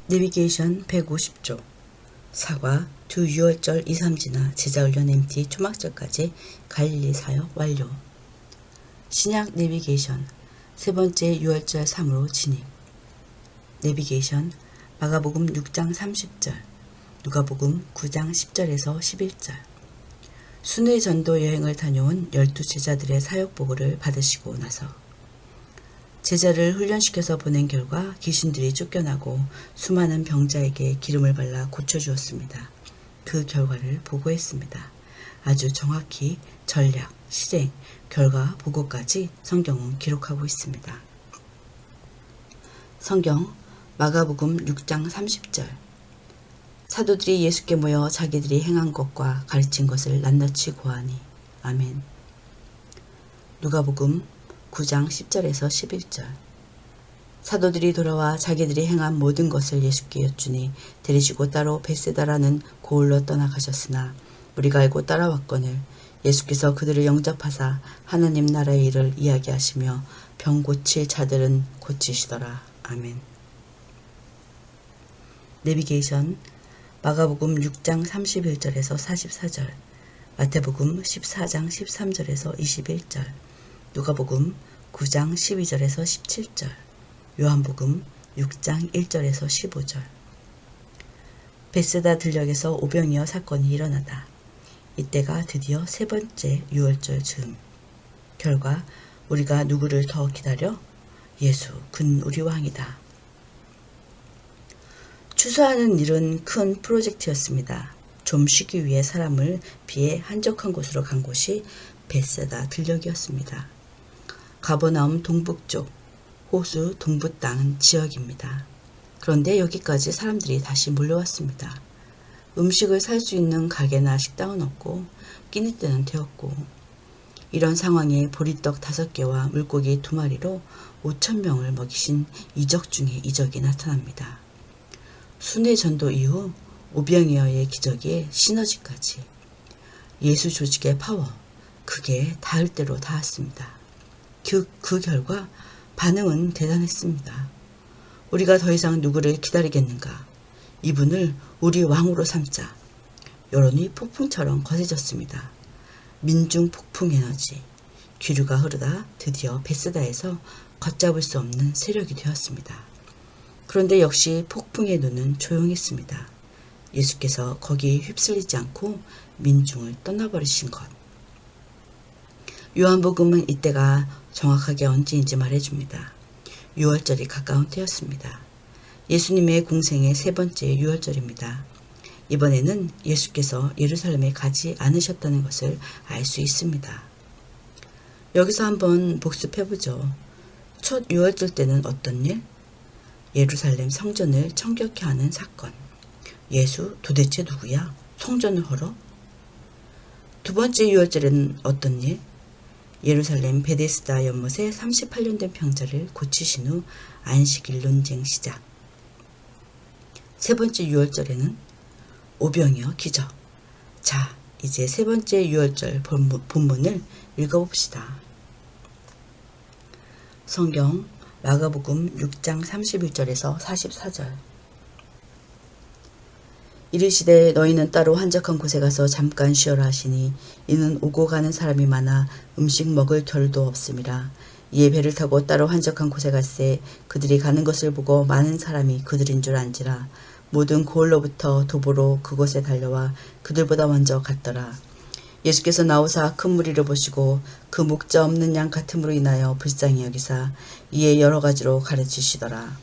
내비게이션 150조 사과 두 유월절 2, 3지나 제자훈련 MT 초막절까지 갈릴리 사역 완료. 신약 내비게이션 세 번째 유월절 3으로 진입. 내비게이션 마가복음 6장 30절, 누가복음 9장 10절에서 11절. 순회 전도 여행을 다녀온 12제자들의 사역 보고를 받으시고 나서 제자를 훈련시켜서 보낸 결과 귀신들이 쫓겨나고 수많은 병자에게 기름을 발라 고쳐주었습니다. 그 결과를 보고했습니다. 아주 정확히 전략, 실행, 결과, 보고까지 성경은 기록하고 있습니다. 성경 마가복음 6장 30절. 사도들이 예수께 모여 자기들이 행한 것과 가르친 것을 낱낱이 고하니. 아멘. 누가복음 9장 10절에서 11절. 사도들이 돌아와 자기들이 행한 모든 것을 예수께 여쭈니 데리시고 따로 벳세다라는 고을로 떠나가셨으나 우리가 알고 따라왔거늘 예수께서 그들을 영접하사 하나님 나라의 일을 이야기하시며 병 고칠 자들은 고치시더라. 아멘. 내비게이션 마가복음 6장 31절에서 44절, 마태복음 14장 13절에서 21절, 누가복음 9장 12절에서 17절, 요한복음 6장 1절에서 15절. 벳세다 들녘에서 오병이어 사건이 일어나다. 이때가 드디어 세 번째 유월절 즈음. 결과 우리가 누구를 더 기다려? 예수, 근 우리 왕이다. 추수하는 일은 큰 프로젝트였습니다. 좀 쉬기 위해 사람을 비해 한적한 곳으로 간 곳이 벳세다 들녘이었습니다. 가버나움 동북쪽 호수 동부 땅 지역입니다. 그런데 여기까지 사람들이 다시 몰려왔습니다. 음식을 살 수 있는 가게나 식당은 없고 끼니 때는 되었고, 이런 상황에 보리떡 5개와 물고기 2마리로 5,000명을 먹이신 이적 중에 이적이 나타납니다. 순회 전도 이후 오병이어의 기적에 시너지까지 예수 조직의 파워, 그게 닿을 대로 닿았습니다. 그 결과 반응은 대단했습니다. 우리가 더 이상 누구를 기다리겠는가? 이분을 우리 왕으로 삼자. 여론이 폭풍처럼 거세졌습니다. 민중 폭풍 에너지, 기류가 흐르다 드디어 벳세다에서 걷잡을 수 없는 세력이 되었습니다. 그런데 역시 폭풍의 눈은 조용했습니다. 예수께서 거기 휩쓸리지 않고 민중을 떠나버리신 것. 요한복음은 이때가 정확하게 언제인지 말해줍니다. 유월절이 가까운 때였습니다. 예수님의 공생의 세 번째 유월절입니다. 이번에는 예수께서 예루살렘에 가지 않으셨다는 것을 알 수 있습니다. 여기서 한번 복습해보죠. 첫 유월절 때는 어떤 일? 예루살렘 성전을 청격케 하는 사건. 예수 도대체 누구야? 성전을 헐어? 두 번째 유월절에는 어떤 일? 예루살렘 베데스다 연못에 38년 된 병자를 고치신 후 안식일 논쟁 시작. 세 번째 유월절에는 오병이어 기적. 자, 이제 세 번째 유월절 본문을 읽어봅시다. 성경 마가복음 6장 31절에서 44절. 이르시되 너희는 따로 한적한 곳에 가서 잠깐 쉬어라 하시니 이는 오고 가는 사람이 많아 음식 먹을 겨를도 없음이라. 이에 배를 타고 따로 한적한 곳에 갈새 그들이 가는 것을 보고 많은 사람이 그들인 줄 안지라. 모든 고을로부터 도보로 그곳에 달려와 그들보다 먼저 갔더라. 예수께서 나오사 큰 무리를 보시고 그 목자 없는 양 같음으로 인하여 불쌍히 여기사 이에 여러 가지로 가르치시더라.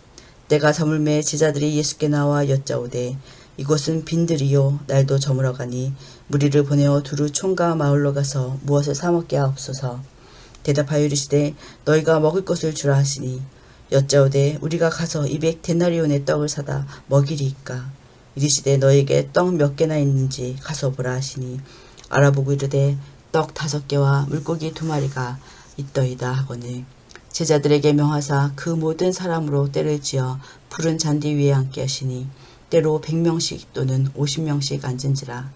때가 저물매 제자들이 예수께 나와 여짜오되 이곳은 빈들이요 날도 저물어 가니 무리를 보내어 두루 총과 마을로 가서 무엇을 사 먹게 하옵소서. 대답하여 이르시되 너희가 먹을 것을 주라 하시니 여짜오되 우리가 가서 200데나리온의 떡을 사다 먹이리이까. 이르시되 너에게 떡 몇 개나 있는지 가서 보라 하시니 알아보고 이르되 떡 5개와 물고기 2마리가 있더이다 하거늘 제자들에게 명하사 그 모든 사람으로 때를 지어 푸른 잔디 위에 앉게 하시니 때로 100명씩 또는 50명씩 앉은지라.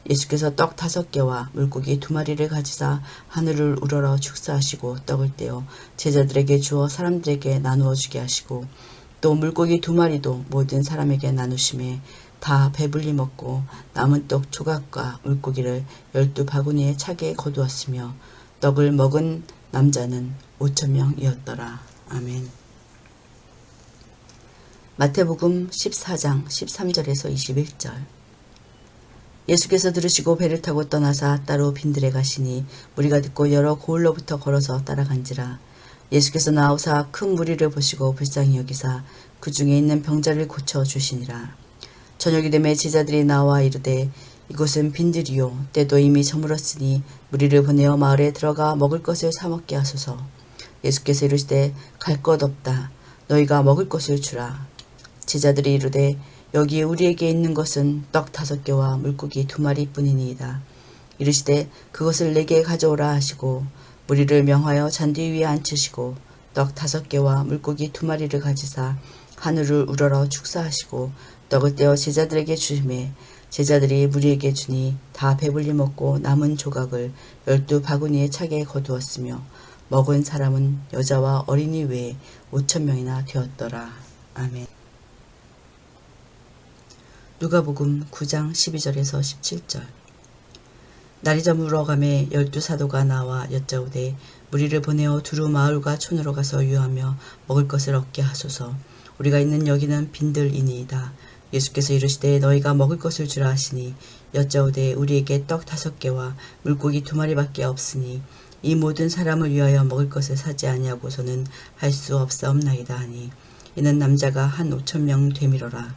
예수께서 떡 5개와 물고기 2마리를 가지사 하늘을 우러러 축사하시고 떡을 떼어 제자들에게 주어 사람들에게 나누어 주게 하시고 또 물고기 2마리도 모든 사람에게 나누심에 다 배불리 먹고 남은 떡 조각과 물고기를 12바구니에 차게 거두었으며 떡을 먹은 남자는 5,000명이었더라. 아멘. 마태복음 14장 13절에서 21절. 예수께서 들으시고 배를 타고 떠나사 따로 빈들에 가시니 무리가 듣고 여러 고을로부터 걸어서 따라간지라. 예수께서 나오사 큰 무리를 보시고 불쌍히 여기사 그 중에 있는 병자를 고쳐 주시니라. 저녁이 되매 제자들이 나와 이르되 이곳은 빈들이요 때도 이미 저물었으니 무리를 보내어 마을에 들어가 먹을 것을 사 먹게 하소서. 예수께서 이르시되 갈 것 없다. 너희가 먹을 것을 주라. 제자들이 이르되 여기 우리에게 있는 것은 떡 5개와 물고기 2마리 뿐이니이다. 이르시되 그것을 내게 가져오라 하시고 무리를 명하여 잔디 위에 앉히시고 떡 5개와 물고기 2마리를 가지사 하늘을 우러러 축사하시고 떡을 떼어 제자들에게 주시매 제자들이 무리에게 주니 다 배불리 먹고 남은 조각을 12바구니에 차게 거두었으며 먹은 사람은 여자와 어린이 외에 5,000명이나 되었더라. 아멘. 누가복음 9장 12절에서 17절. 날이 저물어가매 12사도가 나와 여짜오되 무리를 보내어 두루 마을과 촌으로 가서 유하며 먹을 것을 얻게 하소서. 우리가 있는 여기는 빈들이니이다. 예수께서 이르시되 너희가 먹을 것을 주라 하시니 여짜오되 우리에게 떡 5개와 물고기 2마리밖에 없으니 이 모든 사람을 위하여 먹을 것을 사지 아니하고서는 할 수 없사옵나이다 하니 이는 남자가 한 5,000명 되밀어라.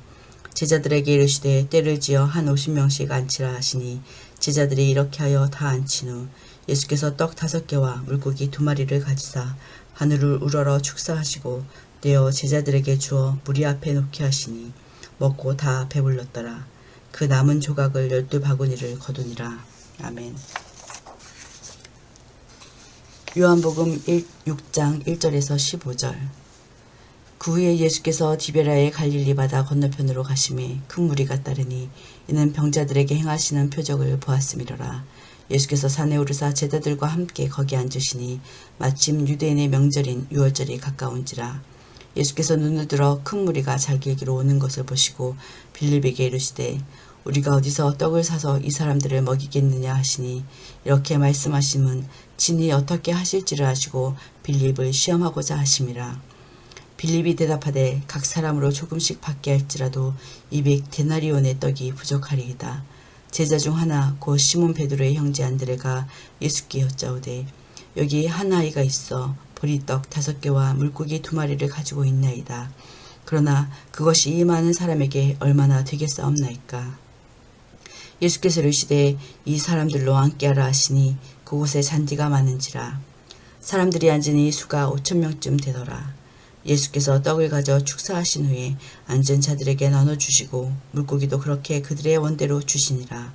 제자들에게 이르시되 때를 지어 한 50명씩 앉히라 하시니 제자들이 이렇게 하여 다 앉힌 후 예수께서 떡 5개와 물고기 2마리를 가지사 하늘을 우러러 축사하시고 떼어 제자들에게 주어 무리 앞에 놓게 하시니 먹고 다 배불렀더라. 그 남은 조각을 12바구니를 거두니라. 아멘. 요한복음 6장 1절에서 15절. 그 후에 예수께서 디베라의 갈릴리 바다 건너편으로 가심에 큰 무리가 따르니 이는 병자들에게 행하시는 표적을 보았음이로라. 예수께서 산에 오르사 제자들과 함께 거기 앉으시니 마침 유대인의 명절인 유월절이 가까운지라. 예수께서 눈을 들어 큰 무리가 자기에게로 오는 것을 보시고 빌립에게 이르시되 우리가 어디서 떡을 사서 이 사람들을 먹이겠느냐 하시니 이렇게 말씀하심은 친히 어떻게 하실지를 아시고 빌립을 시험하고자 하심이라. 빌립이 대답하되 각 사람으로 조금씩 받게 할지라도 200데나리온의 떡이 부족하리이다. 제자 중 하나 곧 시몬 베드로의 형제 안드레가 예수께 여짜오되 여기 한 아이가 있어 보리떡 5개와 물고기 2마리를 가지고 있나이다. 그러나 그것이 이 많은 사람에게 얼마나 되겠사옵나이까. 예수께서 이르시되 이 사람들로 앉게하라 하시니 그곳에 잔디가 많은지라. 사람들이 앉으니 수가 5,000명쯤 되더라. 예수께서 떡을 가져 축사하신 후에 앉은 자들에게 나눠주시고 물고기도 그렇게 그들의 원대로 주시니라.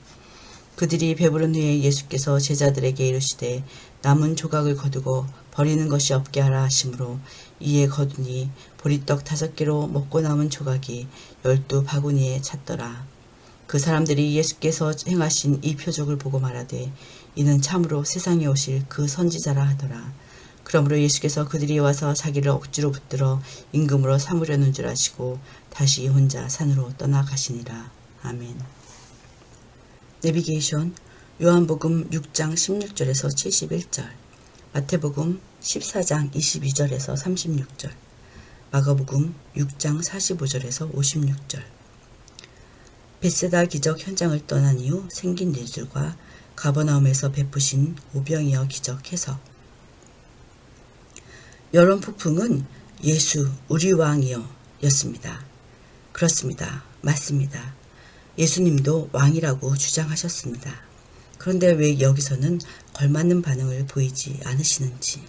그들이 배부른 후에 예수께서 제자들에게 이르시되 남은 조각을 거두고 버리는 것이 없게 하라 하시므로 이에 거두니 보리떡 5개로 먹고 남은 조각이 12바구니에 찼더라. 그 사람들이 예수께서 행하신 이 표적을 보고 말하되 이는 참으로 세상에 오실 그 선지자라 하더라. 그러므로 예수께서 그들이 와서 자기를 억지로 붙들어 임금으로 삼으려는 줄 아시고 다시 혼자 산으로 떠나가시니라. 아멘. 내비게이션. 요한복음 6장 16절에서 71절, 마태복음 14장 22절에서 36절, 마가복음 6장 45절에서 56절. 벳세다 기적 현장을 떠난 이후 생긴 일들과 가버나움에서 베푸신 오병이어 기적 해석. 여론 폭풍은 예수 우리 왕이여 였습니다. 그렇습니다. 맞습니다. 예수님도 왕이라고 주장하셨습니다. 그런데 왜 여기서는 걸맞는 반응을 보이지 않으시는지.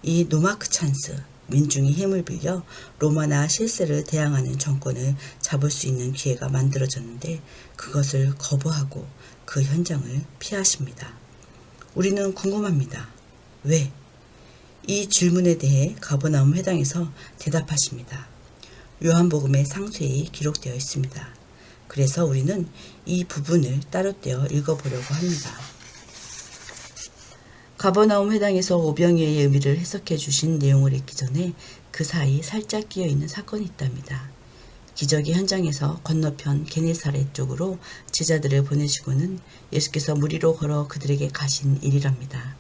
이 노마크 찬스, 민중이 힘을 빌려 로마나 실세를 대항하는 정권을 잡을 수 있는 기회가 만들어졌는데 그것을 거부하고 그 현장을 피하십니다. 우리는 궁금합니다. 왜? 이 질문에 대해 가버나움 회당에서 대답하십니다. 요한복음에 상세히 기록되어 있습니다. 그래서 우리는 이 부분을 따로 떼어 읽어보려고 합니다. 가버나움 회당에서 오병이어의 의미를 해석해 주신 내용을 읽기 전에 그 사이 살짝 끼어있는 사건이 있답니다. 기적의 현장에서 건너편 게네사렛 쪽으로 제자들을 보내시고는 예수께서 물 위로 걸어 그들에게 가신 일이랍니다.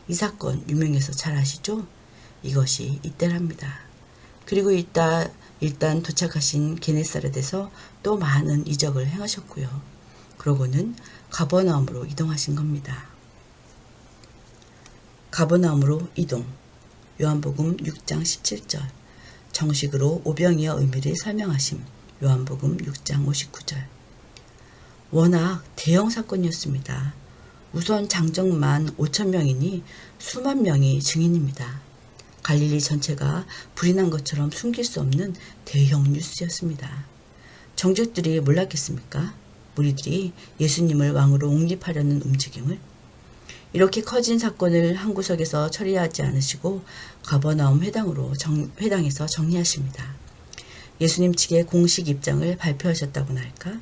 이 사건 유명해서 잘 아시죠? 이것이 이때랍니다. 그리고 일단 도착하신 게네사렛에서 또 많은 이적을 행하셨고요. 그러고는 가버나움으로 이동하신 겁니다. 가버나움으로 이동. 요한복음 6장 17절. 정식으로 오병이어 의미를 설명하심. 요한복음 6장 59절. 워낙 대형 사건이었습니다. 우선 장정만 5,000명이니 수만 명이 증인입니다. 갈릴리 전체가 불이 난 것처럼 숨길 수 없는 대형 뉴스였습니다. 정적들이 몰랐겠습니까? 무리들이 예수님을 왕으로 옹립하려는 움직임을. 이렇게 커진 사건을 한 구석에서 처리하지 않으시고 가버나움 회당에서 정리하십니다. 예수님 측의 공식 입장을 발표하셨다고나 할까?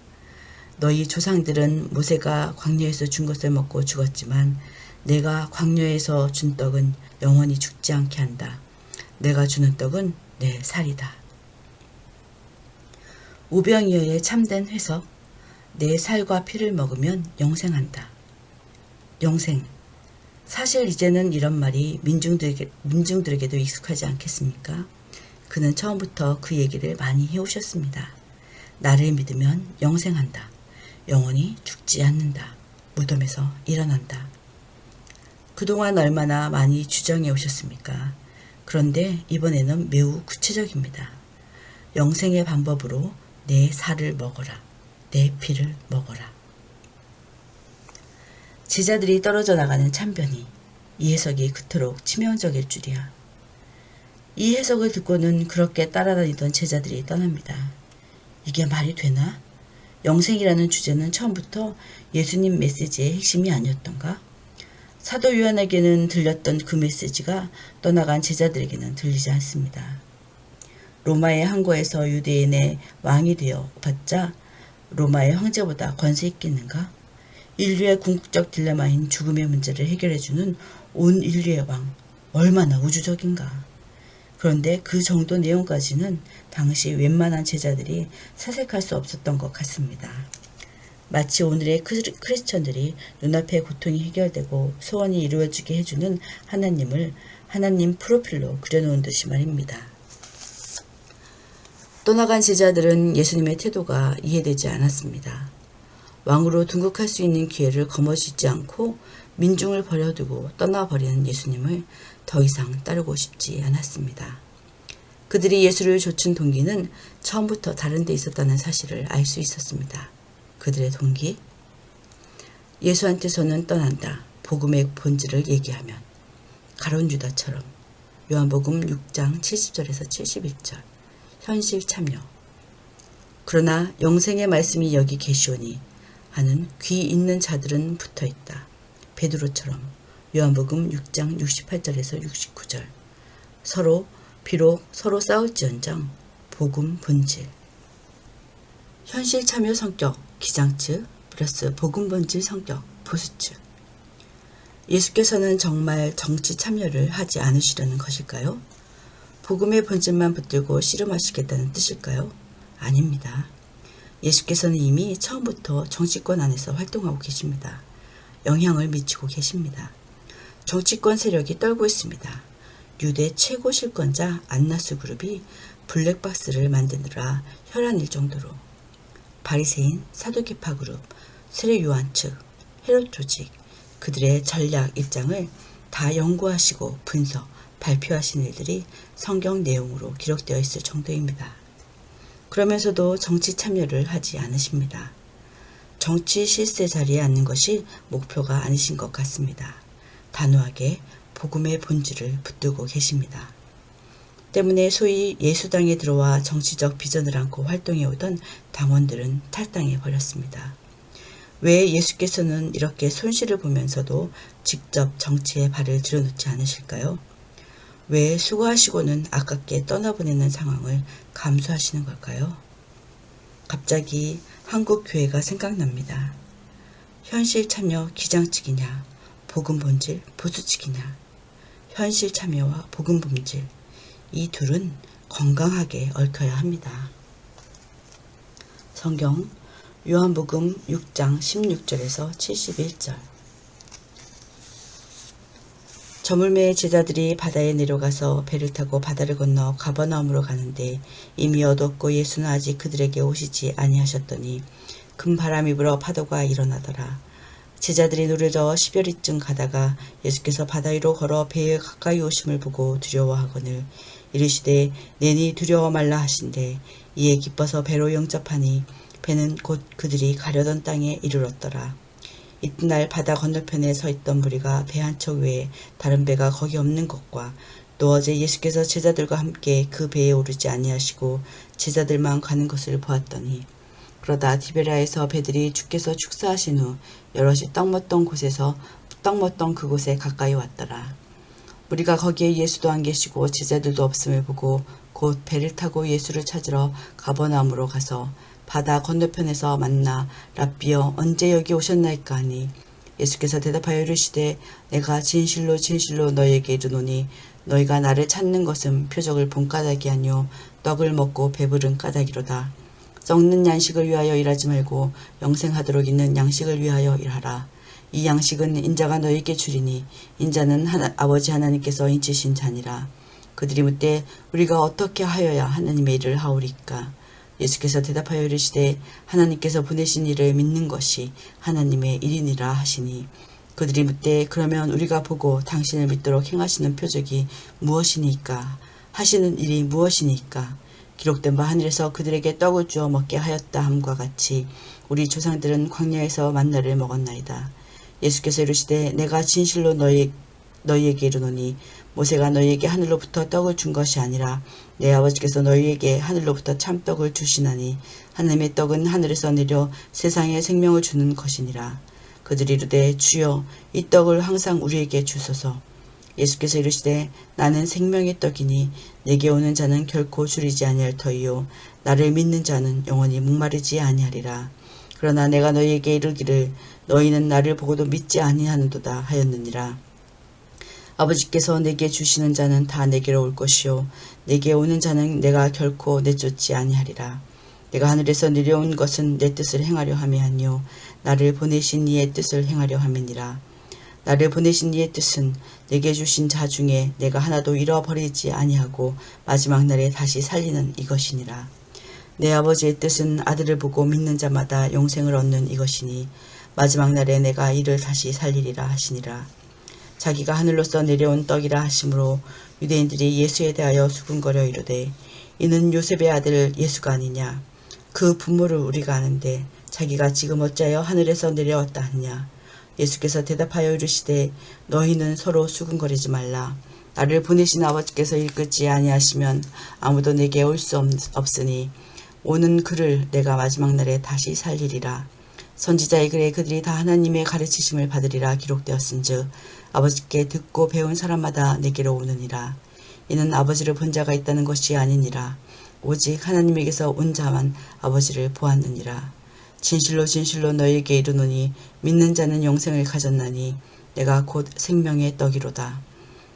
너희 조상들은 모세가 광야에서 준 것을 먹고 죽었지만 내가 광야에서 준 떡은 영원히 죽지 않게 한다. 내가 주는 떡은 내 살이다. 오병이어의 참된 해석. 내 살과 피를 먹으면 영생한다. 영생. 사실 이제는 이런 말이 민중들에게도 익숙하지 않겠습니까? 그는 처음부터 그 얘기를 많이 해오셨습니다. 나를 믿으면 영생한다. 영원히 죽지 않는다. 무덤에서 일어난다. 그동안 얼마나 많이 주장해 오셨습니까? 그런데 이번에는 매우 구체적입니다. 영생의 방법으로 내 살을 먹어라. 내 피를 먹어라. 제자들이 떨어져 나가는 참변이 이 해석이 그토록 치명적일 줄이야. 이 해석을 듣고는 그렇게 따라다니던 제자들이 떠납니다. 이게 말이 되나? 영생이라는 주제는 처음부터 예수님 메시지의 핵심이 아니었던가? 사도 요한에게는 들렸던 그 메시지가 떠나간 제자들에게는 들리지 않습니다. 로마의 항거에서 유대인의 왕이 되어 봤자 로마의 황제보다 권세 있겠는가? 인류의 궁극적 딜레마인 죽음의 문제를 해결해주는 온 인류의 왕, 얼마나 우주적인가. 그런데 그 정도 내용까지는 당시 웬만한 제자들이 사색할 수 없었던 것 같습니다. 마치 오늘의 크리스천들이 눈앞의 고통이 해결되고 소원이 이루어지게 해주는 하나님을 하나님 프로필로 그려놓은 듯이 말입니다. 떠나간 제자들은 예수님의 태도가 이해되지 않았습니다. 왕으로 등극할 수 있는 기회를 거머쥐지 않고 민중을 버려두고 떠나버리는 예수님을 더 이상 따르고 싶지 않았습니다. 그들이 예수를 좇은 동기는 처음부터 다른 데 있었다는 사실을 알 수 있었습니다. 그들의 동기? 예수한테서는 떠난다. 복음의 본질을 얘기하면 가룟 유다처럼 요한복음 6장 70절에서 71절 현실 참여. 그러나 영생의 말씀이 여기 계시오니 하는 귀 있는 자들은 붙어있다. 베드로처럼 요한복음 6장 68절에서 69절 비록 서로 싸울지언정 복음 본질. 현실 참여 성격 기장측 플러스 복음 본질 성격 보수측. 예수께서는 정말 정치 참여를 하지 않으시려는 것일까요? 복음의 본질만 붙들고 씨름하시겠다는 뜻일까요? 아닙니다. 예수께서는 이미 처음부터 정치권 안에서 활동하고 계십니다. 영향을 미치고 계십니다. 정치권 세력이 떨고 있습니다. 유대 최고 실권자 안나스 그룹이 블랙박스를 만드느라 혈안일 정도로 바리새인 사두개파 그룹, 세례 요한 측, 헤롯 조직, 그들의 전략 입장을 다 연구하시고 분석, 발표하신 일들이 성경 내용으로 기록되어 있을 정도입니다. 그러면서도 정치 참여를 하지 않으십니다. 정치 실세 자리에 앉는 것이 목표가 아니신 것 같습니다. 단호하게 복음의 본질을 붙들고 계십니다. 때문에 소위 예수당에 들어와 정치적 비전을 안고 활동해오던 당원들은 탈당해 버렸습니다. 왜 예수께서는 이렇게 손실을 보면서도 직접 정치에 발을 들여놓지 않으실까요? 왜 수고하시고는 아깝게 떠나보내는 상황을 감수하시는 걸까요? 갑자기 한국 교회가 생각납니다. 현실 참여 기장측이냐, 복음 본질 보수측이냐. 현실 참여와 복음 본질, 이 둘은 건강하게 얽혀야 합니다. 성경 요한복음 6장 16절에서 71절. 저물매의 제자들이 바다에 내려가서 배를 타고 바다를 건너 가버나움으로 가는데 이미 어두웠고 예수는 아직 그들에게 오시지 아니하셨더니 큰 바람이 불어 파도가 일어나더라. 제자들이 누르러 10여리쯤 가다가 예수께서 바다 위로 걸어 배에 가까이 오심을 보고 두려워하거늘 이르시되 내니 두려워 말라 하신대 이에 기뻐서 배로 영접하니 배는 곧 그들이 가려던 땅에 이르렀더라. 이튿날 바다 건너편에 서 있던 무리가 배 한 척 외에 다른 배가 거기 없는 것과 또 어제 예수께서 제자들과 함께 그 배에 오르지 아니하시고 제자들만 가는 것을 보았더니 그러다 디베라에서 배들이 주께서 축사하신 후 여럿이 떡 먹던 그곳에 가까이 왔더라. 우리가 거기에 예수도 안 계시고 제자들도 없음을 보고 곧 배를 타고 예수를 찾으러 가버나움으로 가서 바다 건너편에서 만나 랍비여 언제 여기 오셨나이까 하니 예수께서 대답하여 이르시되 내가 진실로 진실로 너희에게 이르노니 너희가 나를 찾는 것은 표적을 본 까닭이 아니요 떡을 먹고 배부른 까닭이로다. 썩는 양식을 위하여 일하지 말고 영생하도록 있는 양식을 위하여 일하라. 이 양식은 인자가 너희에게 주리니 인자는 아버지 하나님께서 인치신 자니라. 그들이 묻되 우리가 어떻게 하여야 하나님의 일을 하오리까. 예수께서 대답하여 이르시되 하나님께서 보내신 이를 믿는 것이 하나님의 일이니라 하시니 그들이 묻되 그러면 우리가 보고 당신을 믿도록 행하시는 표적이 무엇이니까 하시는 일이 무엇이니까 기록된 바 하늘에서 그들에게 떡을 주어 먹게 하였다 함과 같이 우리 조상들은 광야에서 만나를 먹었나이다. 예수께서 이르시되 내가 진실로 너희에게 이르노니 모세가 너희에게 하늘로부터 떡을 준 것이 아니라 내 아버지께서 너희에게 하늘로부터 참떡을 주시나니 하나님의 떡은 하늘에서 내려 세상에 생명을 주는 것이니라. 그들이 이르되 주여 이 떡을 항상 우리에게 주소서. 예수께서 이르시되 나는 생명의 떡이니 내게 오는 자는 결코 줄이지 아니할 터이요 나를 믿는 자는 영원히 목마르지 아니하리라. 그러나 내가 너희에게 이르기를 너희는 나를 보고도 믿지 아니하는도다 하였느니라. 아버지께서 내게 주시는 자는 다 내게로 올 것이요 내게 오는 자는 내가 결코 내쫓지 아니하리라. 내가 하늘에서 내려온 것은 내 뜻을 행하려 함이 아니요 나를 보내신 이의 뜻을 행하려 함이니라. 나를 보내신 이의 뜻은 내게 주신 자 중에 내가 하나도 잃어버리지 아니하고 마지막 날에 다시 살리는 이것이니라. 내 아버지의 뜻은 아들을 보고 믿는 자마다 영생을 얻는 이것이니 마지막 날에 내가 이를 다시 살리리라 하시니라. 자기가 하늘로서 내려온 떡이라 하심으로 유대인들이 예수에 대하여 수군거려 이르되 이는 요셉의 아들 예수가 아니냐. 그 부모를 우리가 아는데 자기가 지금 어찌하여 하늘에서 내려왔다 하느냐. 예수께서 대답하여 이르시되 너희는 서로 수군거리지 말라. 나를 보내신 아버지께서 이끌지 아니하시면 아무도 내게 올 수 없으니 오는 그를 내가 마지막 날에 다시 살리리라. 선지자의 글에 그들이 다 하나님의 가르치심을 받으리라 기록되었은즉 아버지께 듣고 배운 사람마다 내게로 오느니라. 이는 아버지를 본 자가 있다는 것이 아니니라. 오직 하나님에게서 온 자만 아버지를 보았느니라. 진실로 진실로 너희에게 이르노니 믿는 자는 영생을 가졌나니 내가 곧 생명의 떡이로다.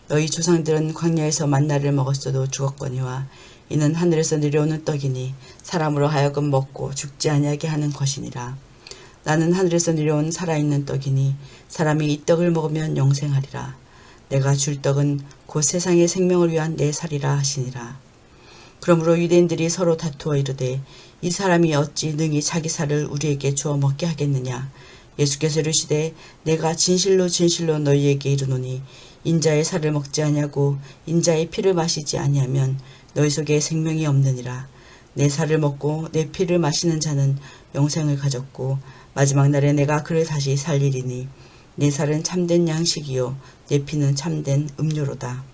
너희 조상들은 광야에서 만나를 먹었어도 죽었거니와 이는 하늘에서 내려오는 떡이니 사람으로 하여금 먹고 죽지 아니하게 하는 것이니라. 나는 하늘에서 내려온 살아있는 떡이니 사람이 이 떡을 먹으면 영생하리라. 내가 줄 떡은 곧 세상의 생명을 위한 내 살이라 하시니라. 그러므로 유대인들이 서로 다투어 이르되 이 사람이 어찌 능히 자기 살을 우리에게 주어 먹게 하겠느냐. 예수께서 이르시되 내가 진실로 진실로 너희에게 이르노니 인자의 살을 먹지 아니하고 인자의 피를 마시지 아니하면 너희 속에 생명이 없느니라. 내 살을 먹고 내 피를 마시는 자는 영생을 가졌고 마지막 날에 내가 그를 다시 살리리니 내 살은 참된 양식이요 내 피는 참된 음료로다.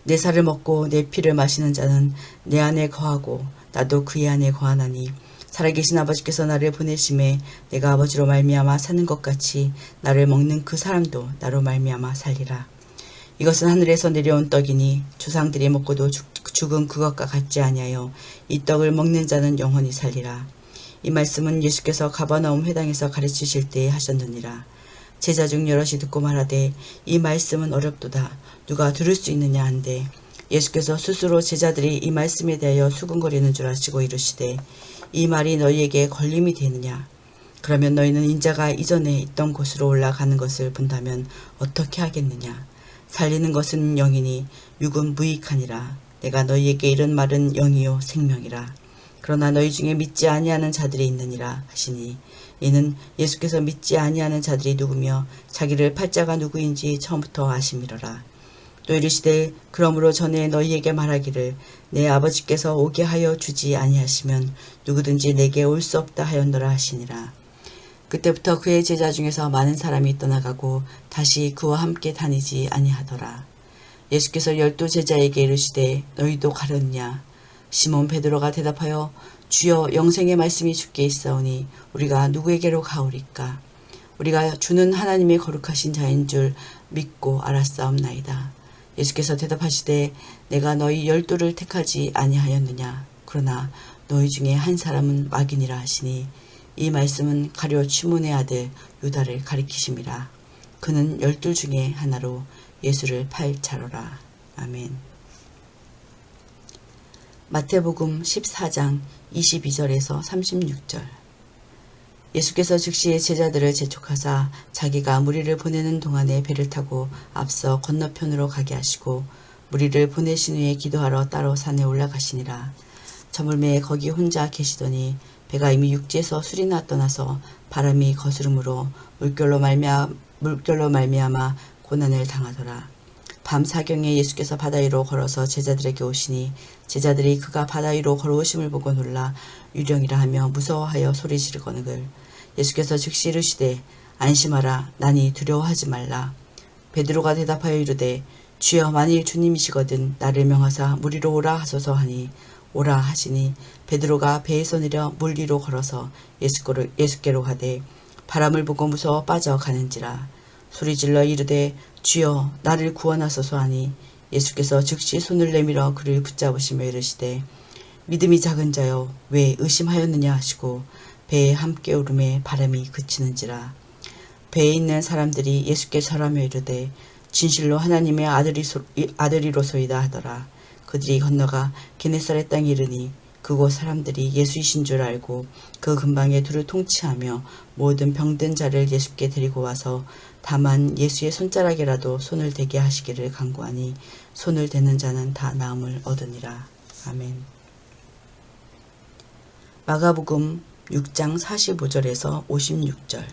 내 살을 먹고 내 피를 마시는 자는 내 안에 거하고 나도 그의 안에 거하나니 살아계신 아버지께서 나를 보내심에 내가 아버지로 말미암아 사는 것 같이 나를 먹는 그 사람도 나로 말미암아 살리라. 이것은 하늘에서 내려온 떡이니 조상들이 먹고도 죽은 그것과 같지 아니하여 이 떡을 먹는 자는 영원히 살리라. 이 말씀은 예수께서 가버나움 회당에서 가르치실 때에 하셨느니라. 제자 중 여럿이 듣고 말하되 이 말씀은 어렵도다. 누가 들을 수 있느냐 한데 예수께서 스스로 제자들이 이 말씀에 대하여 수군거리는 줄 아시고 이르시되 이 말이 너희에게 걸림이 되느냐. 그러면 너희는 인자가 이전에 있던 곳으로 올라가는 것을 본다면 어떻게 하겠느냐. 살리는 것은 영이니 육은 무익하니라. 내가 너희에게 이런 말은 영이요 생명이라. 그러나 너희 중에 믿지 아니하는 자들이 있느니라 하시니 이는 예수께서 믿지 아니하는 자들이 누구며 자기를 팔자가 누구인지 처음부터 아심이로라. 또 이르시되 그러므로 전에 너희에게 말하기를 내 아버지께서 오게 하여 주지 아니하시면 누구든지 내게 올 수 없다 하였노라 하시니라. 그때부터 그의 제자 중에서 많은 사람이 떠나가고 다시 그와 함께 다니지 아니하더라. 예수께서 12 제자에게 이르시되 너희도 가렸냐. 시몬 베드로가 대답하여 주여 영생의 말씀이 주께 있사오니 우리가 누구에게로 가오리까. 우리가 주는 하나님의 거룩하신 자인 줄 믿고 알았사옵나이다. 예수께서 대답하시되 내가 너희 12를 택하지 아니하였느냐. 그러나 너희 중에 한 사람은 마귀니라 하시니 이 말씀은 가룟 시몬의 아들 유다를 가리키심이라. 그는 12 중에 하나로 예수를 팔 자로라. 아멘. 마태복음 14장 22절에서 36절. 예수께서 즉시 제자들을 재촉하사 자기가 무리를 보내는 동안에 배를 타고 앞서 건너편으로 가게 하시고 무리를 보내신 후에 기도하러 따로 산에 올라가시니라. 저물매에 거기 혼자 계시더니 배가 이미 육지에서 수리나 떠나서 바람이 거스름으로 물결로 말미암아 고난을 당하더라. 밤 사경에 예수께서 바다 위로 걸어서 제자들에게 오시니 제자들이 그가 바다 위로 걸어오심을 보고 놀라 유령이라 하며 무서워하여 소리 지르거늘 예수께서 즉시 이르시되 안심하라. 나니 두려워하지 말라. 베드로가 대답하여 이르되 주여 만일 주님이시거든 나를 명하사 물 위로 오라 하소서 하니 오라 하시니 베드로가 배에서 내려 물 위로 걸어서 예수께로 가되 바람을 보고 무서워 빠져가는지라. 소리질러 이르되 주여 나를 구원하소서 하니 예수께서 즉시 손을 내밀어 그를 붙잡으시며 이르시되 믿음이 작은 자여 왜 의심하였느냐 하시고 배에 함께 오름에 바람이 그치는지라. 배에 있는 사람들이 예수께 절하며 이르되 진실로 하나님의 아들이로소이다 하더라. 그들이 건너가 게네사렛 땅에 이르니 그곳 사람들이 예수이신 줄 알고 그 근방에 둘을 통치하며 모든 병든 자를 예수께 데리고 와서 다만 예수의 손자락에라도 손을 대게 하시기를 간구하니 손을 대는 자는 다 나음을 얻으니라. 아멘. 마가복음 6장 45절에서 56절.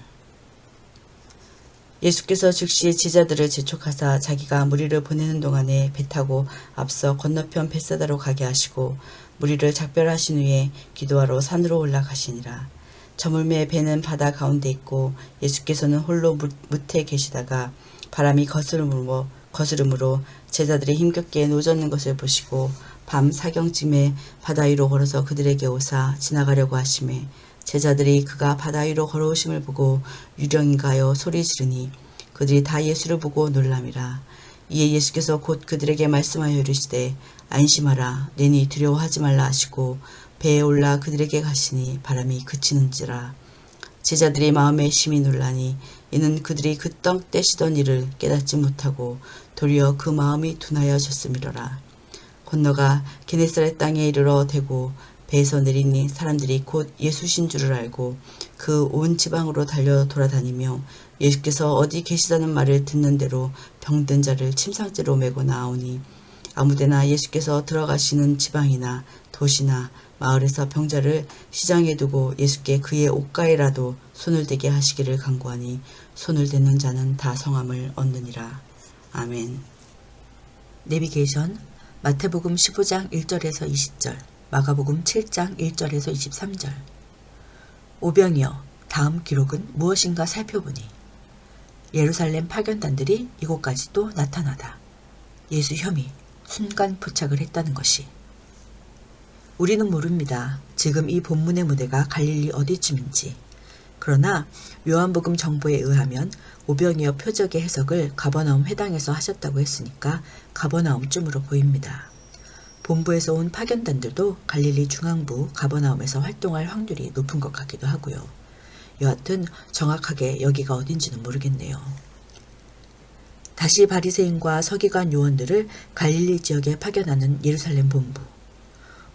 예수께서 즉시 제자들을 재촉하사 자기가 무리를 보내는 동안에 배 타고 앞서 건너편 벳사다로 가게 하시고 무리를 작별하신 후에 기도하러 산으로 올라가시니라. 저물매의 배는 바다 가운데 있고 예수께서는 홀로 무태에 계시다가 바람이 거스름으로 제자들이 힘겹게 노젓는 것을 보시고 밤 사경쯤에 바다 위로 걸어서 그들에게 오사 지나가려고 하시매 제자들이 그가 바다 위로 걸어오심을 보고 유령인가요 소리 지르니 그들이 다 예수를 보고 놀람이라. 이에 예수께서 곧 그들에게 말씀하여 이르시되 안심하라. 내니 두려워하지 말라 하시고 배에 올라 그들에게 가시니 바람이 그치는지라. 제자들이 마음에 심히 놀라니 이는 그들이 그 떡 떼시던 일을 깨닫지 못하고 도리어 그 마음이 둔하여졌음이로라. 건너가 게네사렛 땅에 이르러 대고 배에서 내리니 사람들이 곧 예수신 줄을 알고 그 온 지방으로 달려 돌아다니며 예수께서 어디 계시다는 말을 듣는 대로 병든 자를 침상째로 메고 나오니 아무데나 예수께서 들어가시는 지방이나 도시나 마을에서 병자를 시장에 두고 예수께 그의 옷가에라도 손을 대게 하시기를 간구하니 손을 대는 자는 다 성함을 얻느니라. 아멘. 내비게이션 마태복음 15장 1절에서 20절, 마가복음 7장 1절에서 23절. 오병이어 다음 기록은 무엇인가 살펴보니 예루살렘 파견단들이 이곳까지 또 나타나다 예수 혐의 순간 포착을 했다는 것이. 우리는 모릅니다. 지금 이 본문의 무대가 갈릴리 어디쯤인지. 그러나 요한복음 정보에 의하면 오병이어 표적의 해석을 가버나움 회당에서 하셨다고 했으니까 가버나움쯤으로 보입니다. 본부에서 온 파견단들도 갈릴리 중앙부 가버나움에서 활동할 확률이 높은 것 같기도 하고요. 여하튼 정확하게 여기가 어딘지는 모르겠네요. 다시 바리새인과 서기관 요원들을 갈릴리 지역에 파견하는 예루살렘 본부.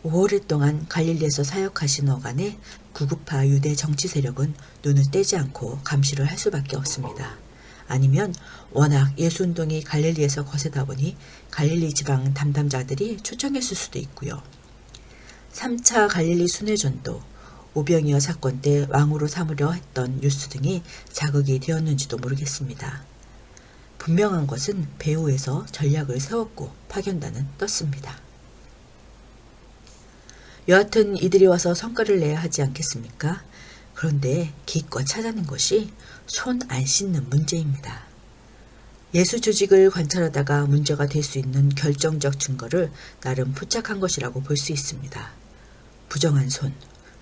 오랫동안 갈릴리에서 사역하신 어간에 구급파 유대 정치 세력은 눈을 떼지 않고 감시를 할 수밖에 없습니다. 아니면 워낙 예수운동이 갈릴리에서 거세다 보니 갈릴리 지방 담당자들이 초청했을 수도 있고요. 3차 갈릴리 순회전도, 오병이어 사건 때 왕으로 삼으려 했던 뉴스 등이 자극이 되었는지도 모르겠습니다. 분명한 것은 배후에서 전략을 세웠고 파견단은 떴습니다. 여하튼 이들이 와서 성과를 내야 하지 않겠습니까? 그런데 기껏 찾아낸 것이 손 안 씻는 문제입니다. 예수 조직을 관찰하다가 문제가 될 수 있는 결정적 증거를 나름 포착한 것이라고 볼 수 있습니다. 부정한 손,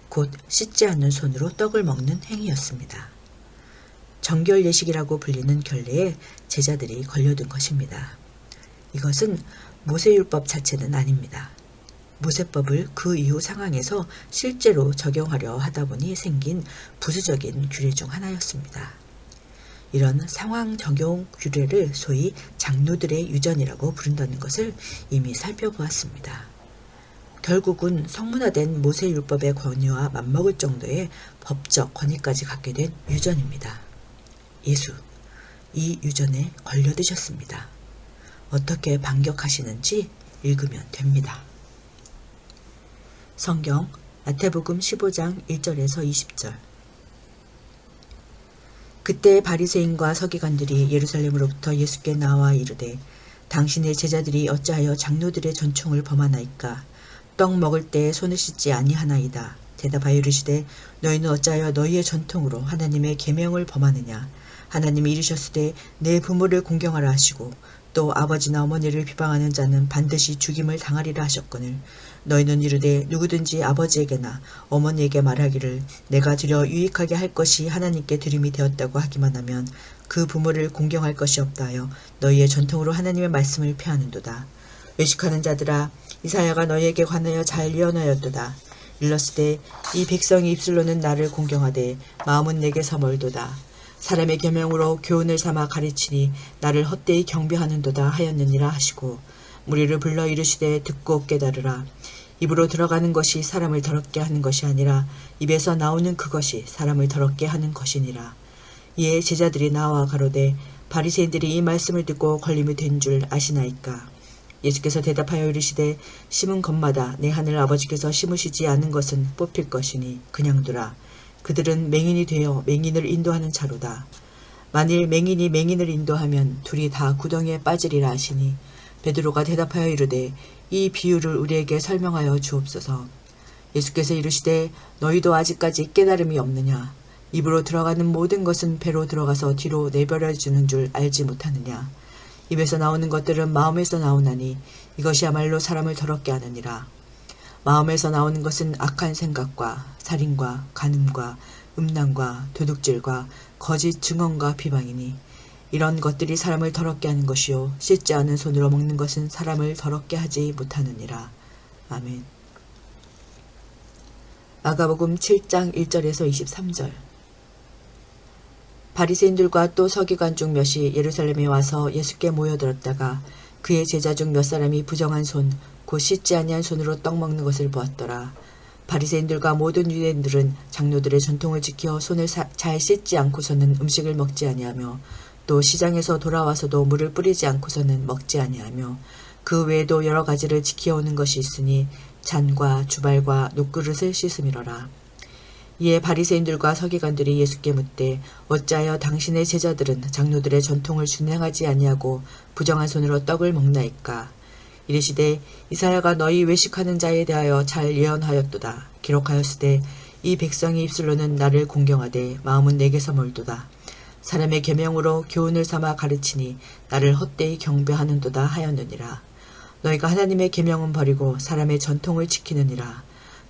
곧 씻지 않는 손으로 떡을 먹는 행위였습니다. 정결 예식이라고 불리는 결례에 제자들이 걸려든 것입니다. 이것은 모세율법 자체는 아닙니다. 모세법을 그 이후 상황에서 실제로 적용하려 하다 보니 생긴 부수적인 규례 중 하나였습니다. 이런 상황 적용 규례를 소위 장로들의 유전이라고 부른다는 것을 이미 살펴보았습니다. 결국은 성문화된 모세율법의 권위와 맞먹을 정도의 법적 권위까지 갖게 된 유전입니다. 예수, 이 유전에 걸려드셨습니다. 어떻게 반격하시는지 읽으면 됩니다. 성경 마태복음 15장 1절에서 20절. 그때 바리새인과 서기관들이 예루살렘으로부터 예수께 나와 이르되 당신의 제자들이 어찌하여 장로들의 전총을 범하나이까? 떡 먹을 때 손을 씻지 아니하나이다. 대답하여 이르시되 너희는 어찌하여 너희의 전통으로 하나님의 계명을 범하느냐? 하나님이 이르셨으되 내 부모를 공경하라 하시고 또 아버지나 어머니를 비방하는 자는 반드시 죽임을 당하리라 하셨거늘 너희는 이르되 누구든지 아버지에게나 어머니에게 말하기를 내가 드려 유익하게 할 것이 하나님께 드림이 되었다고 하기만 하면 그 부모를 공경할 것이 없다 하여 너희의 전통으로 하나님의 말씀을 폐하는도다. 외식하는 자들아 이사야가 너희에게 관하여 잘 예언하였도다. 일렀으되 이 백성이 입술로는 나를 공경하되 마음은 내게서 멀도다. 사람의 계명으로 교훈을 삼아 가르치니 나를 헛되이 경배하는도다 하였느니라 하시고 무리를 불러 이르시되 듣고 깨달으라. 입으로 들어가는 것이 사람을 더럽게 하는 것이 아니라 입에서 나오는 그것이 사람을 더럽게 하는 것이니라. 이에 제자들이 나와 가로되 바리새인들이 이 말씀을 듣고 걸림이 된 줄 아시나이까? 예수께서 대답하여 이르시되 심은 것마다 내 하늘 아버지께서 심으시지 않은 것은 뽑힐 것이니 그냥 두라. 그들은 맹인이 되어 맹인을 인도하는 자로다. 만일 맹인이 맹인을 인도하면 둘이 다 구덩이에 빠지리라 하시니 베드로가 대답하여 이르되 이 비유를 우리에게 설명하여 주옵소서. 예수께서 이르시되 너희도 아직까지 깨달음이 없느냐? 입으로 들어가는 모든 것은 배로 들어가서 뒤로 내버려 주는 줄 알지 못하느냐? 입에서 나오는 것들은 마음에서 나오나니 이것이야말로 사람을 더럽게 하느니라. 마음에서 나오는 것은 악한 생각과 살인과 간음과 음란과 도둑질과 거짓 증언과 비방이니 이런 것들이 사람을 더럽게 하는 것이요 씻지 않은 손으로 먹는 것은 사람을 더럽게 하지 못하느니라. 아멘. 마가복음 7장 1절에서 23절. 바리새인들과 또 서기관 중 몇이 예루살렘에 와서 예수께 모여들었다가 그의 제자 중 몇 사람이 부정한 손, 곧 씻지 아니한 손으로 떡 먹는 것을 보았더라. 바리새인들과 모든 유대인들은 장로들의 전통을 지켜 손을 잘 씻지 않고서는 음식을 먹지 아니하며 또 시장에서 돌아와서도 물을 뿌리지 않고서는 먹지 아니하며 그 외에도 여러 가지를 지켜오는 것이 있으니 잔과 주발과 녹그릇을 씻음이러라. 이에 바리새인들과 서기관들이 예수께 묻되 어찌하여 당신의 제자들은 장로들의 전통을 준행하지 아니하고 부정한 손으로 떡을 먹나이까? 이르시되 이사야가 너희 외식하는 자에 대하여 잘 예언하였도다. 기록하였으되 이 백성이 입술로는 나를 공경하되 마음은 내게서 멀도다. 사람의 계명으로 교훈을 삼아 가르치니 나를 헛되이 경배하는도다 하였느니라. 너희가 하나님의 계명은 버리고 사람의 전통을 지키느니라.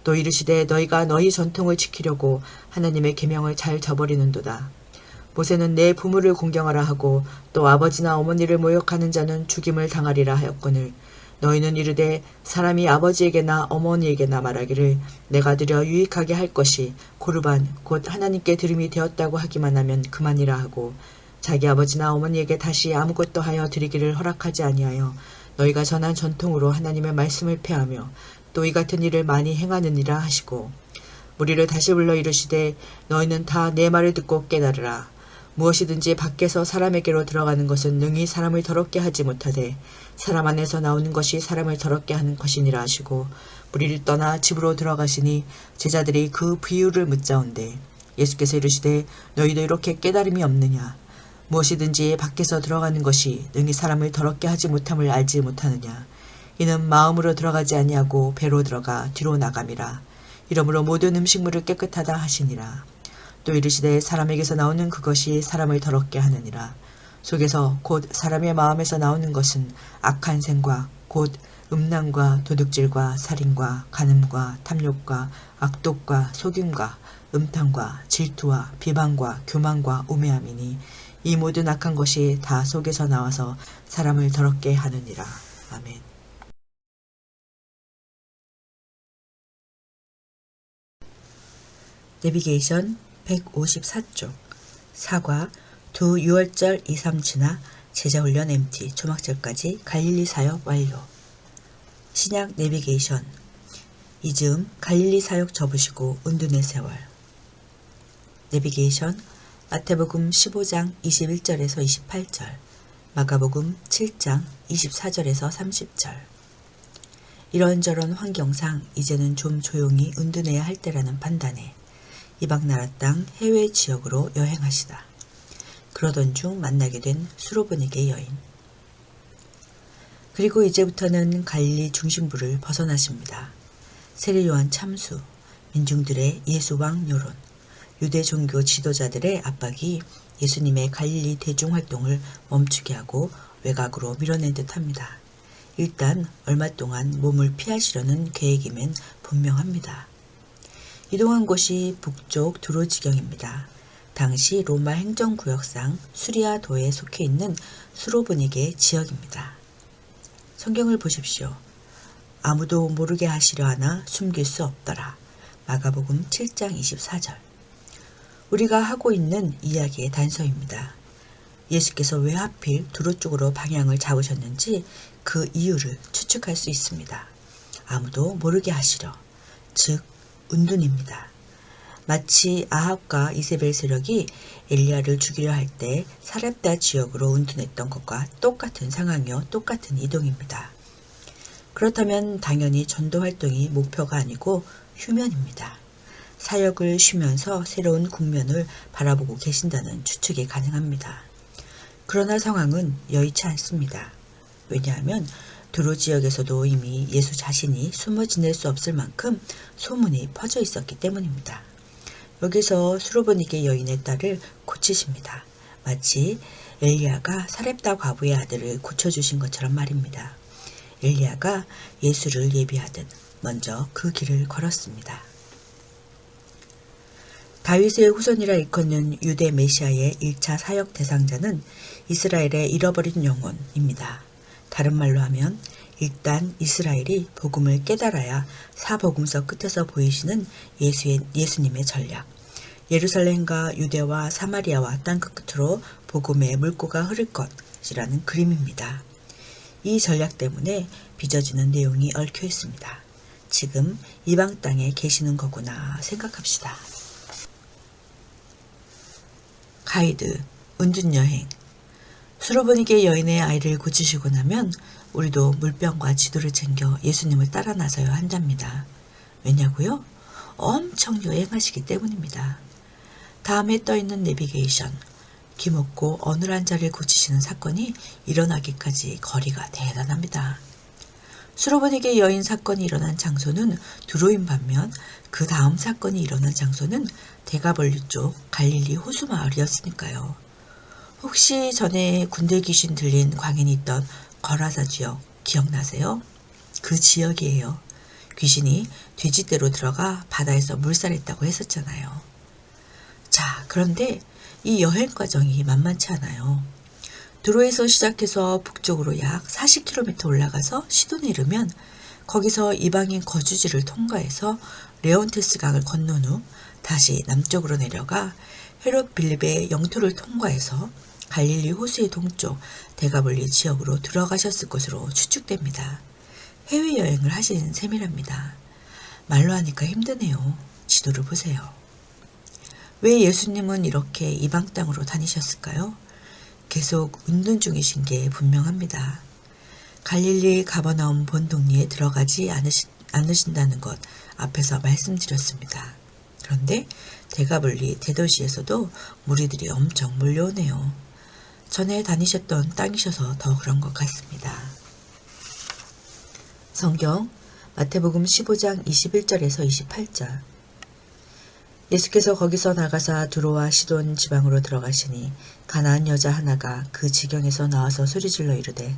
또 이르시되 너희가 너희 전통을 지키려고 하나님의 계명을 잘 저버리는도다. 모세는 내 부모를 공경하라 하고 또 아버지나 어머니를 모욕하는 자는 죽임을 당하리라 하였거늘 너희는 이르되 사람이 아버지에게나 어머니에게나 말하기를 내가 드려 유익하게 할 것이 고르반 곧 하나님께 드림이 되었다고 하기만 하면 그만이라 하고 자기 아버지나 어머니에게 다시 아무것도 하여 드리기를 허락하지 아니하여 너희가 전한 전통으로 하나님의 말씀을 폐하며 또 이 같은 일을 많이 행하느니라 하시고 무리를 다시 불러 이르시되 너희는 다 내 말을 듣고 깨달으라. 무엇이든지 밖에서 사람에게로 들어가는 것은 능히 사람을 더럽게 하지 못하되 사람 안에서 나오는 것이 사람을 더럽게 하는 것이니라 하시고 무리를 떠나 집으로 들어가시니 제자들이 그 비유를 묻자온대 예수께서 이르시되 너희도 이렇게 깨달음이 없느냐. 무엇이든지 밖에서 들어가는 것이 능히 사람을 더럽게 하지 못함을 알지 못하느냐. 이는 마음으로 들어가지 아니하고 배로 들어가 뒤로 나감이라. 이러므로 모든 음식물을 깨끗하다 하시니라. 또 이르시되 사람에게서 나오는 그것이 사람을 더럽게 하느니라. 속에서 곧 사람의 마음에서 나오는 것은 악한 생과 곧 음란과 도둑질과 살인과 간음과 탐욕과 악독과 속임과 음탕과 질투와 비방과 교만과 우매함이니 이 모든 악한 것이 다 속에서 나와서 사람을 더럽게 하느니라. 아멘. 내비게이션 154쪽 사과 두 6월절 2, 3치나 제자훈련 MT 초막절까지 갈릴리 사역 완료. 신약 내비게이션 이즈음 갈릴리 사역 접으시고 은둔의 세월. 내비게이션 마태복음 15장 21절에서 28절 마가복음 7장 24절에서 30절. 이런저런 환경상 이제는 좀 조용히 은둔해야 할 때라는 판단에 이방나라 땅 해외 지역으로 여행하시다. 그러던 중 만나게 된 수로보니게 여인. 그리고 이제부터는 갈릴리 중심부를 벗어나십니다. 세례요한 참수, 민중들의 예수왕 요론, 유대 종교 지도자들의 압박이 예수님의 갈릴리 대중활동을 멈추게 하고 외곽으로 밀어낸 듯합니다. 일단 얼마 동안 몸을 피하시려는 계획임엔 분명합니다. 이동한 곳이 북쪽 두로지경입니다. 당시 로마 행정구역상 수리아도에 속해 있는 수로보니게 지역입니다. 성경을 보십시오. 아무도 모르게 하시려 하나 숨길 수 없더라. 마가복음 7장 24절. 우리가 하고 있는 이야기의 단서입니다. 예수께서 왜 하필 두로 쪽으로 방향을 잡으셨는지 그 이유를 추측할 수 있습니다. 아무도 모르게 하시려, 즉 은둔입니다. 마치 아합과 이세벨 세력이 엘리야를 죽이려 할 때 사렙다 지역으로 은둔했던 것과 똑같은 상황이요, 똑같은 이동입니다. 그렇다면 당연히 전도 활동이 목표가 아니고 휴면입니다. 사역을 쉬면서 새로운 국면을 바라보고 계신다는 추측이 가능합니다. 그러나 상황은 여의치 않습니다. 왜냐하면 두로 지역에서도 이미 예수 자신이 숨어 지낼 수 없을 만큼 소문이 퍼져 있었기 때문입니다. 여기서 수로보니게 여인의 딸을 고치십니다. 마치 엘리야가 사렙다 과부의 아들을 고쳐주신 것처럼 말입니다. 엘리야가 예수를 예비하듯 먼저 그 길을 걸었습니다. 다윗의 후손이라 일컫는 유대 메시아의 1차 사역 대상자는 이스라엘의 잃어버린 영혼입니다. 다른 말로 하면 일단 이스라엘이 복음을 깨달아야 사복음서 끝에서 보이시는 예수님의 전략, 예루살렘과 유대와 사마리아와 땅끝 끝으로 복음의 물꼬가 흐를 것이라는 그림입니다. 이 전략 때문에 빚어지는 내용이 얽혀 있습니다. 지금 이방 땅에 계시는 거구나 생각합시다. 가이드, 은둔여행. 수로보니게 여인의 아이를 고치시고 나면 우리도 물병과 지도를 챙겨 예수님을 따라 나서야 한답니다. 왜냐고요? 엄청 여행하시기 때문입니다. 다음에 떠있는 내비게이션. 기먹고 어눌한 자를 고치시는 사건이 일어나기까지 거리가 대단합니다. 수로보니게 여인 사건이 일어난 장소는 두로인 반면 그 다음 사건이 일어난 장소는 데가벌류 쪽 갈릴리 호수 마을이었으니까요. 혹시 전에 군대 귀신 들린 광인이 있던 거라사 지역 기억나세요? 그 지역이에요. 귀신이 돼지떼로 들어가 바다에서 물살했다고 했었잖아요. 자, 그런데 이 여행 과정이 만만치 않아요. 두로에서 시작해서 북쪽으로 약 40km 올라가서 시돈에 이르면 거기서 이방인 거주지를 통과해서 레온테스 강을 건넌 후 다시 남쪽으로 내려가 헤롯 빌립의 영토를 통과해서 갈릴리 호수의 동쪽 데가볼리 지역으로 들어가셨을 것으로 추측됩니다. 해외여행을 하신 셈이랍니다. 말로 하니까 힘드네요. 지도를 보세요. 왜 예수님은 이렇게 이방 땅으로 다니셨을까요? 계속 운동 중이신 게 분명합니다. 갈릴리 가버나움 본동리에 들어가지 않으신다는 것 앞에서 말씀드렸습니다. 그런데 데가볼리 대도시에서도 무리들이 엄청 몰려오네요. 전에 다니셨던 땅이셔서 더 그런 것 같습니다. 성경 마태복음 15장 21절에서 28절. 예수께서 거기서 나가사 두로와 시돈 지방으로 들어가시니 가나안 여자 하나가 그 지경에서 나와서 소리질러 이르되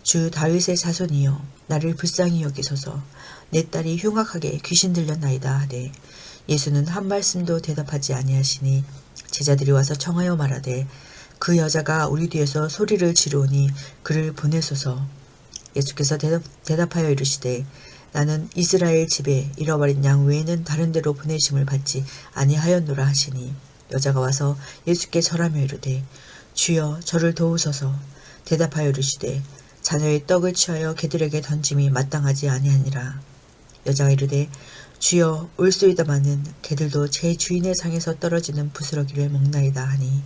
주 다윗의 자손이여 나를 불쌍히 여기소서 내 딸이 흉악하게 귀신 들렸나이다 하되 예수는 한 말씀도 대답하지 아니하시니 제자들이 와서 청하여 말하되 그 여자가 우리 뒤에서 소리를 지르오니 그를 보내소서. 예수께서 대답하여 이르시되 나는 이스라엘 집에 잃어버린 양 외에는 다른 데로 보내심을 받지 아니하였노라 하시니 여자가 와서 예수께 절하며 이르되 주여 저를 도우소서. 대답하여 이르시되 자녀의 떡을 취하여 개들에게 던짐이 마땅하지 아니하니라. 여자가 이르되 주여 올소이다마는 개들도 제 주인의 상에서 떨어지는 부스러기를 먹나이다 하니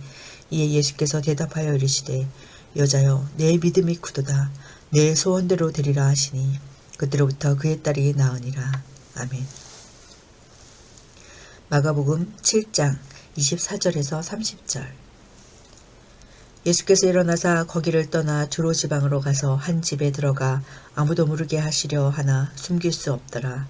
이에 예수께서 대답하여 이르시되 여자여 내 믿음이 크도다 내 소원대로 되리라 하시니 그때로부터 그의 딸이 나으니라. 아멘. 마가복음 7장 24절에서 30절. 예수께서 일어나사 거기를 떠나 두로 지방으로 가서 한 집에 들어가 아무도 모르게 하시려 하나 숨길 수 없더라.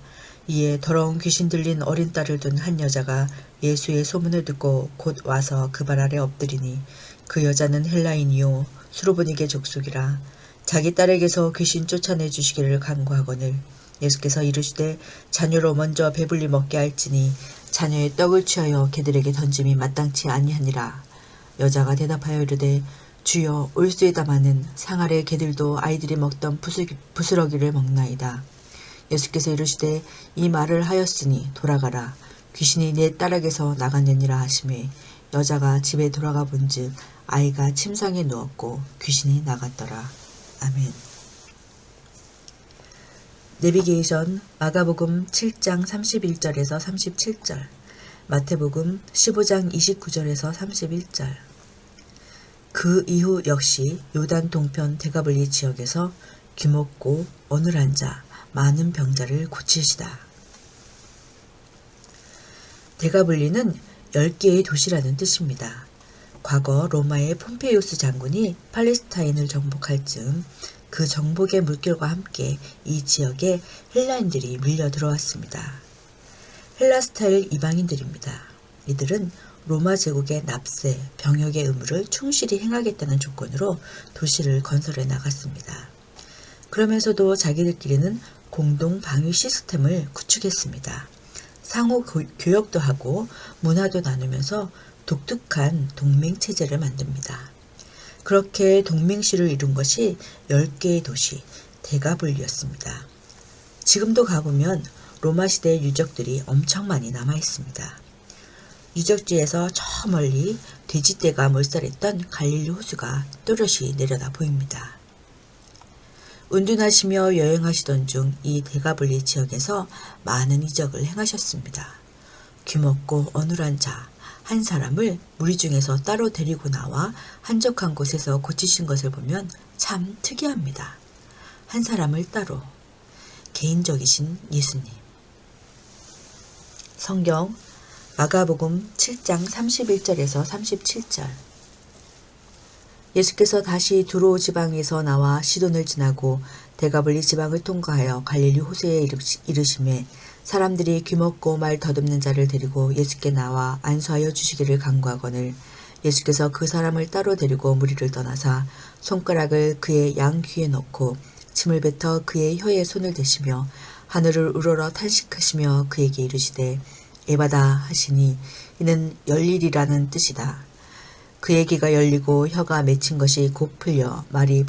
이에 더러운 귀신 들린 어린 딸을 둔 한 여자가 예수의 소문을 듣고 곧 와서 그 발 아래 엎드리니 그 여자는 헬라인이요 수로보니게 족속이라. 자기 딸에게서 귀신 쫓아내 주시기를 간구하거늘 예수께서 이르시되 자녀로 먼저 배불리 먹게 할지니 자녀의 떡을 취하여 개들에게 던짐이 마땅치 아니하니라. 여자가 대답하여 이르되 주여 올수이다마는 상 아래 개들도 아이들이 먹던 부스러기를 먹나이다. 예수께서 이르시되 이 말을 하였으니 돌아가라. 귀신이 내 딸에게서 나갔느니라 하시매 여자가 집에 돌아가 본즉 아이가 침상에 누웠고 귀신이 나갔더라. 아멘. 내비게이션 마가복음 7장 31절에서 37절, 마태복음 15장 29절에서 31절. 그 이후 역시 요단 동편 데가볼리 지역에서 귀먹고 어눌한 자, 많은 병자를 고치시다. 데가볼리는 10개의 도시라는 뜻입니다. 과거 로마의 폼페이우스 장군이 팔레스타인을 정복할 즈음 그 정복의 물결과 함께 이 지역에 헬라인들이 밀려 들어왔습니다. 헬라 스타일 이방인들입니다. 이들은 로마 제국의 납세, 병역의 의무를 충실히 행하겠다는 조건으로 도시를 건설해 나갔습니다. 그러면서도 자기들끼리는 공동 방위 시스템을 구축했습니다. 상호 교역도 하고 문화도 나누면서 독특한 동맹체제를 만듭니다. 그렇게 동맹시를 이룬 것이 10개의 도시 데가볼리였습니다. 지금도 가보면 로마 시대의 유적들이 엄청 많이 남아 있습니다. 유적지에서 저 멀리 돼지떼가 몰살했던 갈릴리 호수가 또렷이 내려다 보입니다. 운둔하시며 여행하시던 중 이 데가볼리 지역에서 많은 이적을 행하셨습니다. 귀먹고 어눌한 자, 한 사람을 무리 중에서 따로 데리고 나와 한적한 곳에서 고치신 것을 보면 참 특이합니다. 한 사람을 따로, 개인적이신 예수님. 성경 마가복음 7장 31절에서 37절. 예수께서 다시 두로 지방에서 나와 시돈을 지나고 데가볼리 지방을 통과하여 갈릴리 호수에 이르심에 사람들이 귀먹고 말 더듬는 자를 데리고 예수께 나와 안수하여 주시기를 간구하거늘 예수께서 그 사람을 따로 데리고 무리를 떠나사 손가락을 그의 양 귀에 넣고 침을 뱉어 그의 혀에 손을 대시며 하늘을 우러러 탄식하시며 그에게 이르시되 에바다 하시니 이는 열리리라는 뜻이다. 그의 귀가 열리고 혀가 맺힌 것이 곧 풀려 말이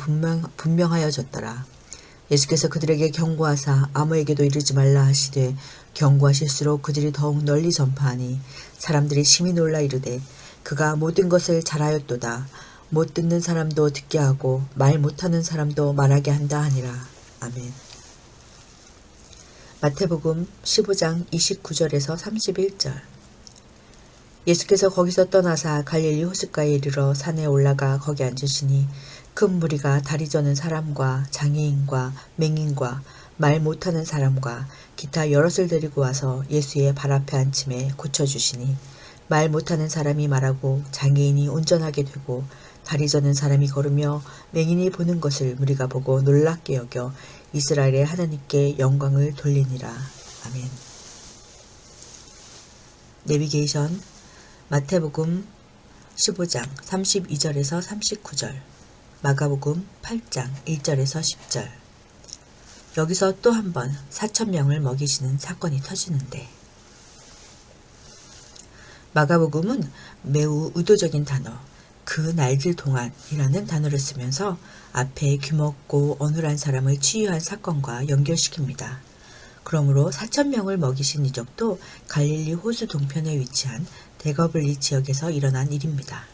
분명하여졌더라. 예수께서 그들에게 경고하사 아무에게도 이르지 말라 하시되 경고하실수록 그들이 더욱 널리 전파하니 사람들이 심히 놀라 이르되 그가 모든 것을 잘하였도다. 못 듣는 사람도 듣게 하고 말 못하는 사람도 말하게 한다 하니라. 아멘. 마태복음 15장 29절에서 31절. 예수께서 거기서 떠나사 갈릴리 호숫가에 이르러 산에 올라가 거기 앉으시니 큰 무리가 다리 저는 사람과 장애인과 맹인과 말 못하는 사람과 기타 여럿을 데리고 와서 예수의 발 앞에 앉힘에 고쳐주시니 말 못하는 사람이 말하고 장애인이 운전하게 되고 다리 저는 사람이 걸으며 맹인이 보는 것을 무리가 보고 놀랍게 여겨 이스라엘의 하나님께 영광을 돌리니라. 아멘. 내비게이션 마태복음 15장 32절에서 39절, 마가복음 8장 1절에서 10절. 여기서 또 한 번 4,000명을 먹이시는 사건이 터지는데, 마가복음은 매우 의도적인 단어, 그 날들 동안이라는 단어를 쓰면서 앞에 귀먹고 어눌한 사람을 치유한 사건과 연결시킵니다. 그러므로 4,000명을 먹이신 이적도 갈릴리 호수 동편에 위치한 대거블리 지역에서 일어난 일입니다.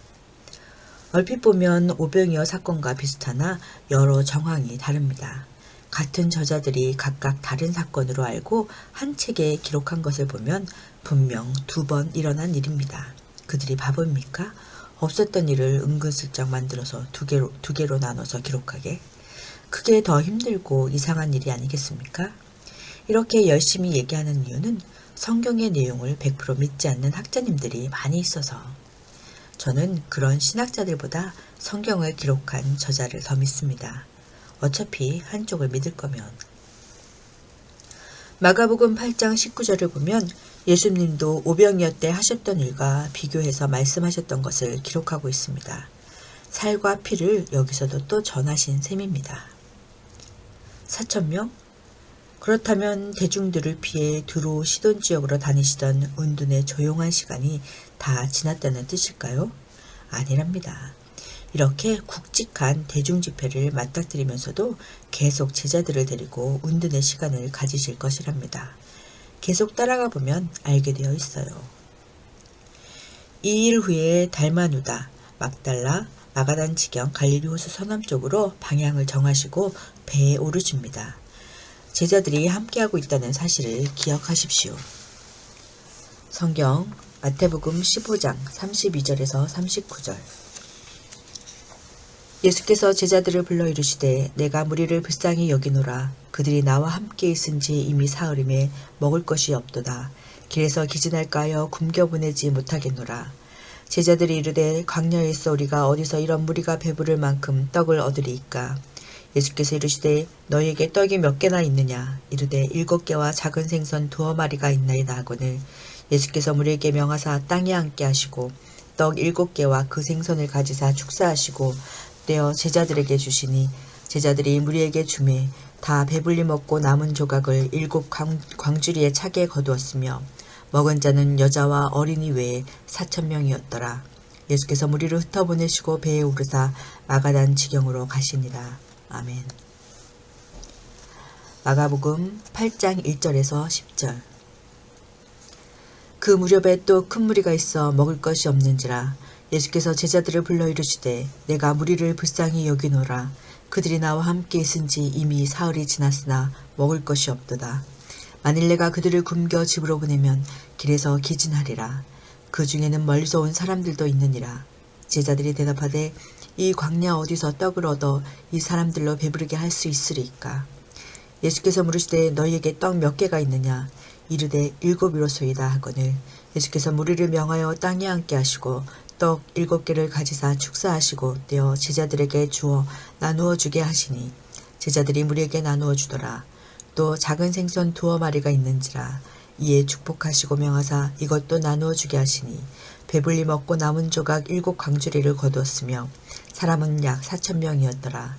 얼핏 보면 오병이어 사건과 비슷하나 여러 정황이 다릅니다. 같은 저자들이 각각 다른 사건으로 알고 한 책에 기록한 것을 보면 분명 2번 일어난 일입니다. 그들이 바보입니까? 없었던 일을 은근슬쩍 만들어서 두 개로 나눠서 기록하게? 그게 더 힘들고 이상한 일이 아니겠습니까? 이렇게 열심히 얘기하는 이유는 성경의 내용을 100% 믿지 않는 학자님들이 많이 있어서. 저는 그런 신학자들보다 성경을 기록한 저자를 더 믿습니다. 어차피 한쪽을 믿을 거면. 마가복음 8장 19절을 보면 예수님도 오병이어 때 하셨던 일과 비교해서 말씀하셨던 것을 기록하고 있습니다. 살과 피를 여기서도 또 전하신 셈입니다. 4,000명? 그렇다면 대중들을 피해 두로 시돈 지역으로 다니시던 운둔의 조용한 시간이 다 지났다는 뜻일까요? 아니랍니다. 이렇게 굵직한 대중 집회를 맞닥뜨리면서도 계속 제자들을 데리고 운둔의 시간을 가지실 것이랍니다. 계속 따라가 보면 알게 되어 있어요. 2일 후에 달마누다, 막달라, 마가단 지경 갈릴리 호수 서남쪽으로 방향을 정하시고 배에 오르십니다. 제자들이 함께하고 있다는 사실을 기억하십시오. 성경 마태복음 15장 32절에서 39절. 예수께서 제자들을 불러 이르시되 내가 무리를 불쌍히 여기노라. 그들이 나와 함께 있은지 이미 사흘임에 먹을 것이 없도다. 길에서 기진할까 하여 굶겨 보내지 못하겠노라. 제자들이 이르되 광야에서 우리가 어디서 이런 무리가 배부를 만큼 떡을 얻으리이까. 예수께서 이르시되 너희에게 떡이 몇 개나 있느냐. 이르되 7개와 작은 생선 2마리가 있나이다 하거늘 예수께서 무리에게 명하사 땅에 앉게 하시고 떡 7개와 그 생선을 가지사 축사하시고 떼어 제자들에게 주시니 제자들이 무리에게 주매 다 배불리 먹고 남은 조각을 7 광주리에 차게 거두었으며 먹은 자는 여자와 어린이 외에 4,000명이었더라. 예수께서 무리를 흩어보내시고 배에 오르사 마가단 지경으로 가시니라. 아멘. 마가복음 8장 1절에서 10절. 그 무렵에 또 큰 무리가 있어 먹을 것이 없는지라. 예수께서 제자들을 불러 이르시되 내가 무리를 불쌍히 여기노라. 그들이 나와 함께 있은지 이미 사흘이 지났으나 먹을 것이 없도다. 만일 내가 그들을 굶겨 집으로 보내면 길에서 기진하리라. 그 중에는 멀리서 온 사람들도 있느니라. 제자들이 대답하되 이 광야 어디서 떡을 얻어 이 사람들로 배부르게 할 수 있으리까. 예수께서 물으시되 너희에게 떡 몇 개가 있느냐. 이르되 7이로소이다 하거늘 예수께서 무리를 명하여 땅에 앉게 하시고 떡 7개를 가지사 축사하시고 떼어 제자들에게 주어 나누어 주게 하시니 제자들이 무리에게 나누어 주더라. 또 작은 생선 2마리가 있는지라. 이에 축복하시고 명하사 이것도 나누어 주게 하시니 배불리 먹고 남은 조각 7 광주리를 거두었으며 사람은 약 4,000명이었더라.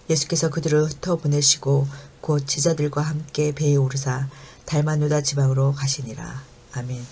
예수께서 그들을 흩어 보내시고 곧 제자들과 함께 배에 오르사 달마누다 지방으로 가시니라. 아멘.